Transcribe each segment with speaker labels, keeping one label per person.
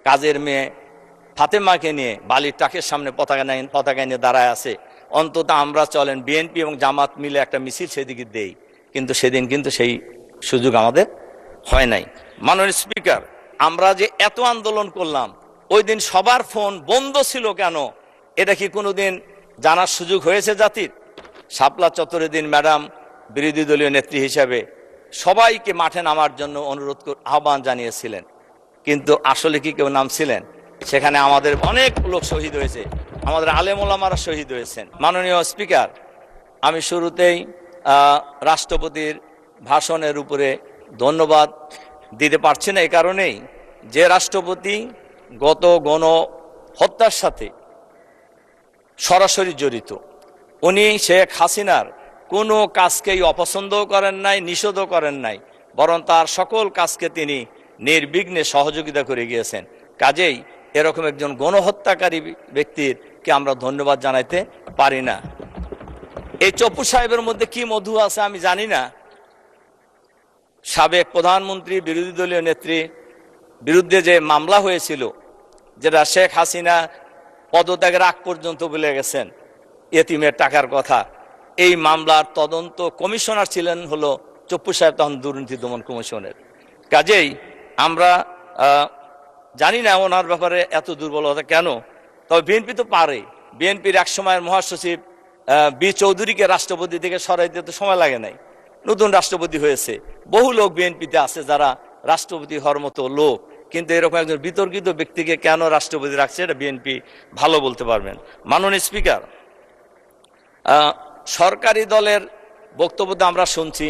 Speaker 1: কাজের মেয়ে ফাতেমাকে নিয়ে বালির টাকের সামনে পতাকা নিয়ে দাঁড়ায় আছে, অন্তত আমরা চলেন বিএনপি এবং জামাত মিলে একটা মিছিল সেদিকে দেই, কিন্তু সেদিন কিন্তু সেই সুযোগ আমাদের হয় নাই। মাননীয় স্পিকার, আমরা যে এত আন্দোলন করলাম, ওই দিন সবার ফোন বন্ধ ছিল কেন, এটা কি কোনোদিন জানার সুযোগ হয়েছে জাতির? শাপলা চত্বরের দিন ম্যাডাম বিরোধী দলীয় নেত্রী হিসাবে সবাইকে মাঠে নামার জন্য আহ্বান জানিয়েছিলেন, কিন্তু আসলে কি কেউ নামছিলেন? সেখানে আমাদের অনেক লোক শহীদ হয়েছে, আমাদের আলেম ওলামারা শহীদ হয়েছেন। মাননীয় স্পিকার, আমি শুরুতেই রাষ্ট্রপতির ভাষণের উপরে ধন্যবাদ দিতে পারছি না, এই কারণেই যে রাষ্ট্রপতি গত গণহত্যার সাথে সরাসরি জড়িত, উনি শেখ হাসিনার কোনো কাজকেই অপছন্দও করেন নাই, নিষেধও করেন নাই, বরং তার সকল কাজকে তিনি নির্বিঘ্নে সহযোগিতা করে গিয়েছেন। কাজেই এরকম একজন গণহত্যাকারী ব্যক্তিকে আমরা ধন্যবাদ জানাইতে পারি না। এই চপ্পু সাহেবের মধ্যে কি মধু আছে আমি জানি না। সাবেক প্রধানমন্ত্রী বিরোধী দলীয় নেত্রীর বিরুদ্ধে যে মামলা হয়েছিল, যেটা শেখ হাসিনা পদত্যাগের আগ পর্যন্ত বলে গেছেন এতিমের টাকার কথা, এই মামলার তদন্ত কমিশনার ছিলেন হলো চপ্পু সাহেব, তখন দুর্নীতি দমন কমিশনের। কাজেই আমরা জানি না ওনার ব্যাপারে এত দুর্বলতা কেন। তবে বিএনপি তো পারে। বিএনপির এক সময়ের মহাসচিব বি চৌধুরীকে রাষ্ট্রপতি থেকে সরাইতে তো সময় লাগে নাই, নতুন রাষ্ট্রপতি হয়েছে। বহু লোক বিএনপিতে আছে যারা রাষ্ট্রপতি হওয়ার মতো লোক, কিন্তু এরকম একজন বিতর্কিত ব্যক্তিকে কেন রাষ্ট্রপতি রাখছে এটা বিএনপি ভালো বলতে পারবেন। মাননীয় স্পিকার, সরকারি দলের বক্তব্য আমরা শুনছি,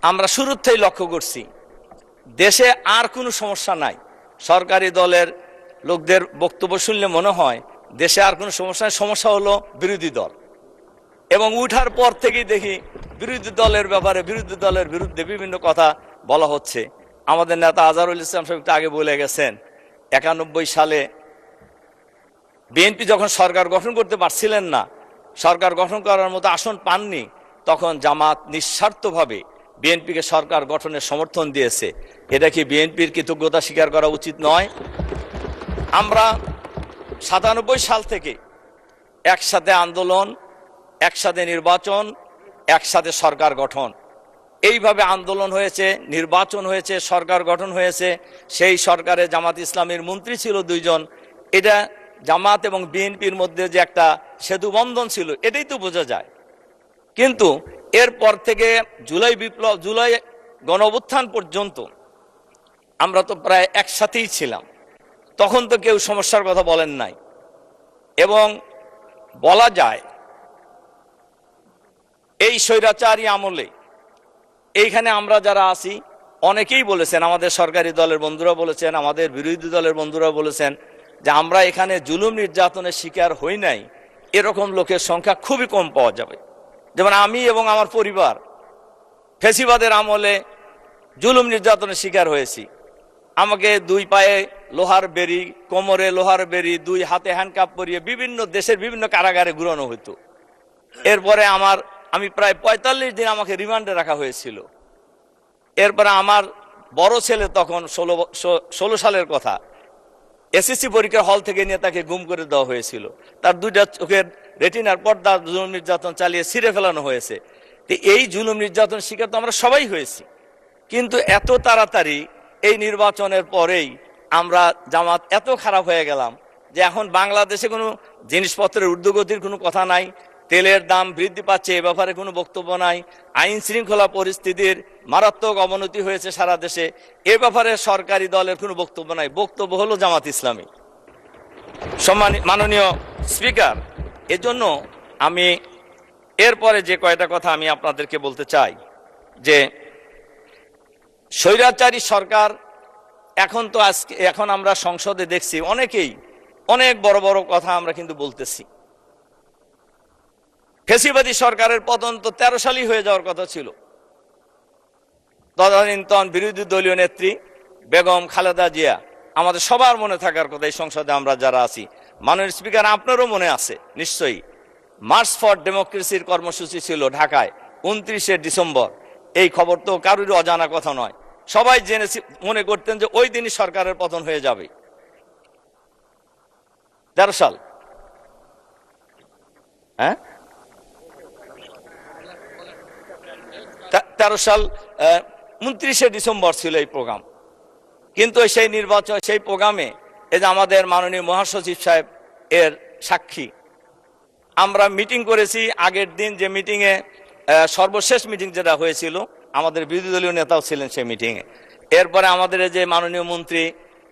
Speaker 1: আমরা শুরুর থেকেই লক্ষ্য করছি দেশে আর কোনো সমস্যা নাই। সরকারি দলের লোকদের বক্তব্য শুনলে মনে হয় দেশে আর কোনো সমস্যা নাই, সমস্যা হলো বিরোধী দল। এবং উঠার পর থেকেই দেখি বিরোধী দলের ব্যাপারে, বিরোধী দলের বিরুদ্ধে বিভিন্ন কথা বলা হচ্ছে। আমাদের নেতা আজহারুল ইসলাম সাহেব আগে বলে গেছেন, 91 সালে বিএনপি যখন সরকার গঠন করতে পারছিলেন না, সরকার গঠন করার মতো আসন পাননি, তখন জামাত নিঃস্বার্থভাবে বিএনপিকে সরকার গঠনের সমর্থন দিয়েছে। এটা কি বিএনপির কৃতজ্ঞতা স্বীকার করা উচিত নয়? আমরা 97 সাল থেকে একসাথে আন্দোলন, একসাথে নির্বাচন, একসাথে সরকার গঠন, এইভাবে আন্দোলন হয়েছে, নির্বাচন হয়েছে, সরকার গঠন হয়েছে। সেই সরকারে জামাত ইসলামীর মন্ত্রী ছিল 2 জন। এটা জামাত এবং বিএনপির মধ্যে যে একটা সেতু বন্ধন ছিল, এটাই তো বোঝা যায়। কিন্তু এরপর থেকে জুলাই বিপ্লব, জুলাই গণঅভ্যুত্থান পর্যন্ত আমরা তো প্রায় একসাথেই ছিলাম। তখন তো কেউ সমস্যার কথা বলেন নাই। এবং বলা যায় এই স্বৈরাচারী আমলে এইখানে আমরা যারা আছি অনেকেই বলেছেন, আমাদের সরকারি দলের বন্ধুরা বলেছেন, আমাদের বিরোধী দলের বন্ধুরা বলেছেন যে আমরা এখানে জুলুম নির্যাতনের শিকার হই নাই, এরকম লোকের সংখ্যা খুবই কম পাওয়া যাবে। যেমন আমি এবং আমার পরিবার ফ্যাসিবাদের আমলে জুলুম নির্যাতনের শিকার হয়েছি। আমাকে 2 পায়ে লোহার বেড়ি, কোমরে লোহার বেড়ি, 2 হাতে হ্যান্ডকাপ পরিয়ে বিভিন্ন দেশের বিভিন্ন কারাগারে ঘুরানো হতো। এরপরে আমি প্রায় 45 দিন আমাকে রিমান্ডে রাখা হয়েছিল। এরপরে আমার বড় ছেলে, তখন 16 সালের কথা, এসএসসি পরীক্ষার হল থেকে নিয়ে তাকে গুম করে দেওয়া হয়েছিল। তার 2টা চোখের রেটিনার পর্দা জুলুম নির্যাতন চালিয়ে ছিঁড়ে ফেলানো হয়েছে। তো এই জুলুম নির্যাতন শিকার তো আমরা সবাই হয়েছি। কিন্তু এত তাড়াতাড়ি এই নির্বাচনের পরেই আমরা জামাত এত খারাপ হয়ে গেলাম যে এখন বাংলাদেশে কোনো জিনিসপত্রের ঊর্ধ্বগতির কোনো কথা নাই, তেলের দাম বৃদ্ধি পাচ্ছে এ ব্যাপারে কোনো বক্তব্য নাই, আইন শৃঙ্খলা পরিস্থিতির মারাত্মক অবনতি হয়েছে সারা দেশে, এ ব্যাপারে সরকারি দলের কোনো বক্তব্য নাই। বক্তব্য হলো জামাত ইসলামী। মাননীয় স্পিকার, এজন্য আমি এরপরে যে কয়টা কথা আমি আপনাদেরকে বলতে চাই যে স্বৈরাচারী সরকার এখন আমরা সংসদে দেখছি অনেকেই অনেক বড় বড় কথা আমরা কিন্তু বলতেছি। ফ্যাসিবাদী সরকারের পতন তো 13 সালই হয়ে যাওয়ার কথা ছিল। তদানীন্তন বিরোধী দলীয় নেত্রী বেগম খালেদা জিয়া আমাদের সবার মনে থাকার কথা, এই সংসদে আমরা যারা আছি। মাননীয় স্পিকার, আপনারও মনে আছে নিশ্চয়ই, মার্চ ফর ডেমোক্রেসির কর্মসূচি ছিল ঢাকায় 29শে ডিসেম্বর। এই খবর তো কারোর অজানা কথা নয়। সবাই জেনেছি, মনে করতেন যে ওই দিনই সরকারের পতন হয়ে যাবে। 13 সাল, হ্যাঁ 13 সাল 29শে ডিসেম্বর ছিল এই প্রোগ্রাম। কিন্তু সেই নির্বাচন, সেই প্রোগ্রামে এই যে আমাদের মাননীয় মহাসচিব সাহেব এর সাক্ষী, আমরা মিটিং করেছি আগের দিন, যে মিটিংয়ে সর্বশেষ মিটিং যেটা হয়েছিল, আমাদের বিরোধী দলীয় নেতাও ছিলেন সেই মিটিংয়ে। এরপরে আমাদের যে মাননীয় মন্ত্রী,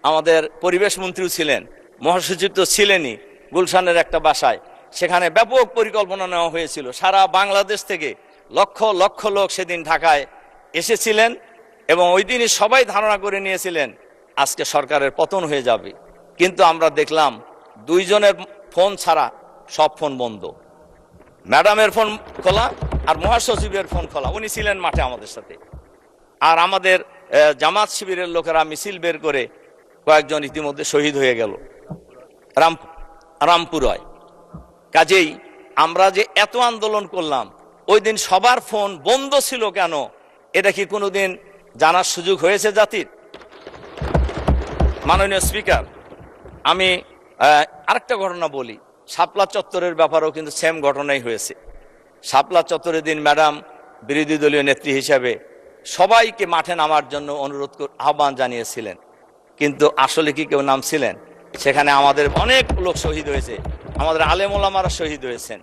Speaker 1: আমাদের পরিবেশ মন্ত্রীও ছিলেন, মহাসচিব তো ছিলেনই, গুলশানের একটা বাসায়। সেখানে ব্যাপক পরিকল্পনা নেওয়া হয়েছিল। সারা বাংলাদেশ থেকে লক্ষ লক্ষ লোক সেদিন ঢাকায় এসেছিলেন এবং ওই দিনই সবাই ধারণা করে নিয়েছিলেন আজকে সরকারের পতন হয়ে যাবে। কিন্তু আমরা দেখলাম 2 জনের ফোন ছাড়া সব ফোন বন্ধ। ম্যাডামের ফোন খোলা আর মহাসচিবের ফোন খোলা। উনি ছিলেন মাঠে আমাদের সাথে। আর আমাদের জামাত শিবিরের লোকেরা মিছিল বের করে কয়েকজন ইতিমধ্যে শহীদ হয়ে গেল রামপুরায়। কাজেই আমরা যে এত আন্দোলন করলাম, ওই দিন সবার ফোন বন্ধ ছিল কেন, এটা কি কোনোদিন জানার সুযোগ হয়েছে জাতির? মাননীয় স্পিকার, আমি আরেকটা ঘটনা বলি। শাপলা চত্বরের ব্যাপারেও কিন্তু সেম ঘটনাই হয়েছে। শাপলা চত্বরের দিন ম্যাডাম বিরোধী দলীয় নেত্রী হিসেবে সবাইকে মাঠে নামার জন্য আহ্বান জানিয়েছিলেন, কিন্তু আসলে কি কেউ নামছিলেন? সেখানে আমাদের অনেক লোক শহীদ হয়েছে, আমাদের আলেম ওলামারা শহীদ হয়েছেন।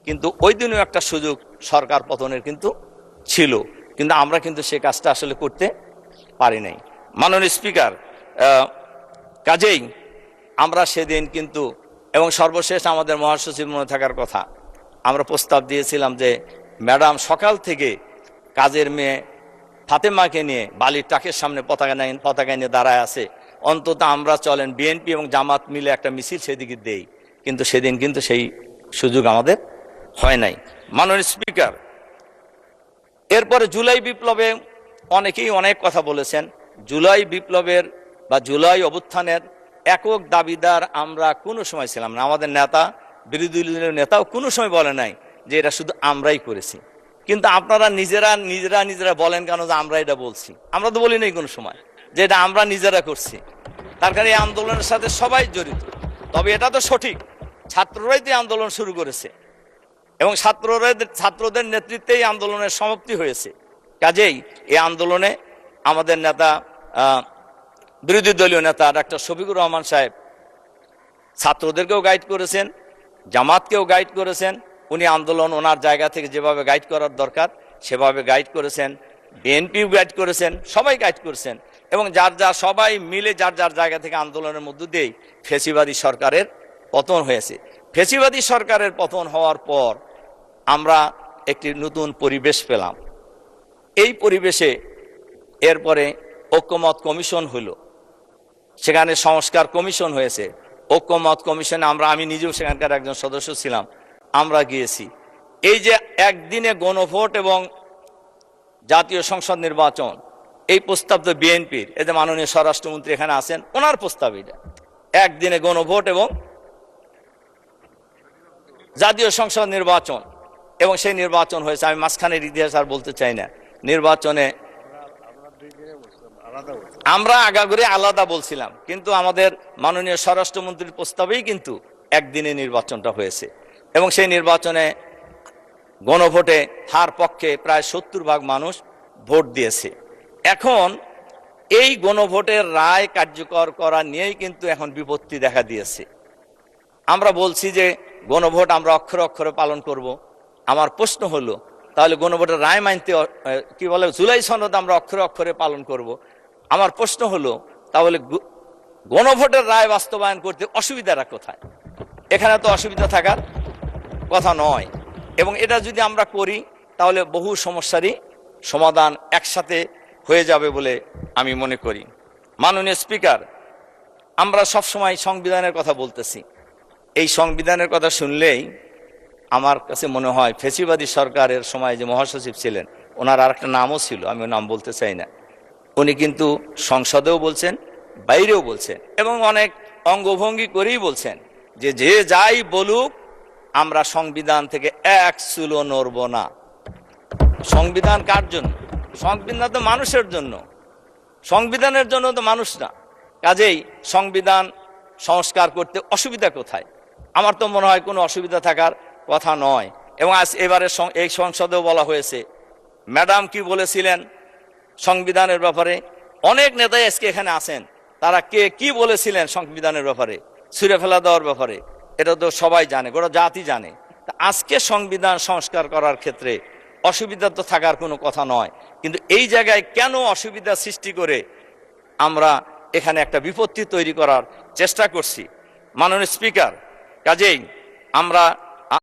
Speaker 1: কিন্তু ওই দিনও একটা সুযোগ সরকার পতনের কিন্তু ছিল, কিন্তু আমরা কিন্তু সে কাজটা আসলে করতে পারি নাই। মাননীয় স্পিকার, কাজেই আমরা সেদিন কিন্তু, এবং সর্বশেষ আমাদের মহাসচিব মনে থাকার কথা, আমরা প্রস্তাব দিয়েছিলাম যে ম্যাডাম সকাল থেকে কাজের মেয়ে ফাতেমাকে নিয়ে বালির টাকের সামনে পতাকা নিয়ে দাঁড়ায় আছে, অন্তত আমরা চলেন বিএনপি এবং জামাত মিলে একটা মিছিল সেদিকে দেই। কিন্তু সেদিন কিন্তু সেই সুযোগ আমাদের হয় নাই। মাননীয় স্পিকার, এরপরে জুলাই বিপ্লবে অনেকেই অনেক কথা বলেছেন। জুলাই বিপ্লবের বা জুলাই অভ্যুত্থানের একক দাবিদার আমরা কোনো সময় ছিলাম না। আমাদের নেতা, বিরোধী দলীয় নেতাও কোনো সময় বলে নাই যে এটা শুধু আমরাই করেছি। কিন্তু আপনারা নিজেরা বলেন কেন যে আমরা এটা বলছি? আমরা তো বলি নাই কোনো সময় যে এটা আমরা নিজেরা করছি। তার কারণে এই আন্দোলনের সাথে সবাই জড়িত। তবে এটা তো সঠিক, ছাত্ররাই তো আন্দোলন শুরু করেছে এবং ছাত্রদের নেতৃত্বেই আন্দোলনের সমাপ্তি হয়েছে। কাজেই এই আন্দোলনে আমাদের নেতা, বিরোধী দলীয় নেতা ডাক্তার শফিকুর রহমান সাহেব ছাত্রদেরকেও গাইড করেছেন, জামাতকেও গাইড করেছেন। উনি আন্দোলন ওনার জায়গা থেকে যেভাবে গাইড করার দরকার সেভাবে গাইড করেছেন, বিএনপিও গাইড করেছেন, সবাই গাইড করেছেন। এবং সবাই মিলে যার যার জায়গা থেকে আন্দোলনের মধ্য দিয়েই ফ্যাসিবাদী সরকারের পতন হয়েছে। ফ্যাসিবাদী সরকারের পতন হওয়ার পর আমরা একটি নতুন পরিবেশ পেলাম। এই পরিবেশে এরপরে ঐক্যমত কমিশন হলো, সেখানে সংস্কার কমিশন হয়েছে। ঐক্যমত কমিশনে আমি নিজেও সেখানকার একজন সদস্য ছিলাম, আমরা গিয়েছি। এই যে একদিনে গণভোট এবং জাতীয় সংসদ নির্বাচন, এই প্রস্তাব তো বিএনপির, এই যে মাননীয় স্বরাষ্ট্রমন্ত্রী এখানে আছেন, ওনার প্রস্তাব এটা, একদিনে গণভোট এবং জাতীয় সংসদ নির্বাচন। এবং সেই নির্বাচন হয়েছে। আমি মাঝখানের ইতিহাস আর বলতে চাই না। নির্বাচনে আমরা আগাগোড়ে আলাদা বলছিলাম, কিন্তু আমাদের মাননীয় স্বরাষ্ট্রমন্ত্রীর প্রস্তাবেই কিন্তু একদিনে নির্বাচনটা হয়েছে। এবং সেই নির্বাচনে গণভোটে হার পক্ষে প্রায় 70% মানুষ ভোট দিয়েছে। এখন এই গণভোটের রায় কার্যকর করা নিয়েই কিন্তু এখন বিপত্তি দেখা দিয়েছে। আমরা বলছি যে গণভোট আমরা অক্ষরে অক্ষরে পালন করব। আমার প্রশ্ন হলো, তাহলে গণভোটের রায় মানতে কি বলে, জুলাই সনদ আমরা অক্ষরে অক্ষরে পালন করব। আমার প্রশ্ন হলো, তাহলে গণভোটের রায় বাস্তবায়ন করতে অসুবিধাটা কোথায়? এখানে তো অসুবিধা থাকার কথা নয়। এবং এটা যদি আমরা করি তাহলে বহু সমস্যারই সমাধান একসাথে হয়ে যাবে বলে আমি মনে করি। মাননীয় স্পিকার, আমরা সবসময় সংবিধানের কথা বলতেছি। এই সংবিধানের কথা শুনলেই আমার কাছে মনে হয় ফ্যাসিবাদী সরকারের সময় যে মহাসচিব ছিলেন, ওনার আর একটা নামও ছিল, আমি নাম বলতে চাই না, উনি কিন্তু সংসদেও বলছেন, বাইরেও বলছেন এবং অনেক অঙ্গভঙ্গি করেই বলছেন যে যে যাই বলুক আমরা সংবিধান থেকে এক চুলো নড়ব না। সংবিধান কার জন্য? সংবিধান তো মানুষের জন্য। সংবিধানের জন্য তো মানুষ না, কাজেই সংবিধান সংস্কার করতে অসুবিধা কোথায়? আমার তো মনে হয় কোনো অসুবিধা থাকার কথা নয়। এবং আজ এবারে এই সংসদেও বলা হয়েছে, ম্যাডাম কি বলেছিলেন সংবিধানের ব্যাপারে, অনেক নেতাই আজকে এখানে আছেন, তারা কে কি বলেছিলেন সংবিধানের ব্যাপারে, ছুঁড়ে ফেলা দেওয়ার ব্যাপারে, এটা তো সবাই জানে, গোটা জাতি জানে। তা আজকে সংবিধান সংস্কার করার ক্ষেত্রে অসুবিধা তো থাকার কোনো কথা নয়, কিন্তু এই জায়গায় কেন অসুবিধা সৃষ্টি করে আমরা এখানে একটা বিপত্তি তৈরি করার চেষ্টা করছি? মাননীয় স্পিকার, কাজেই আমরা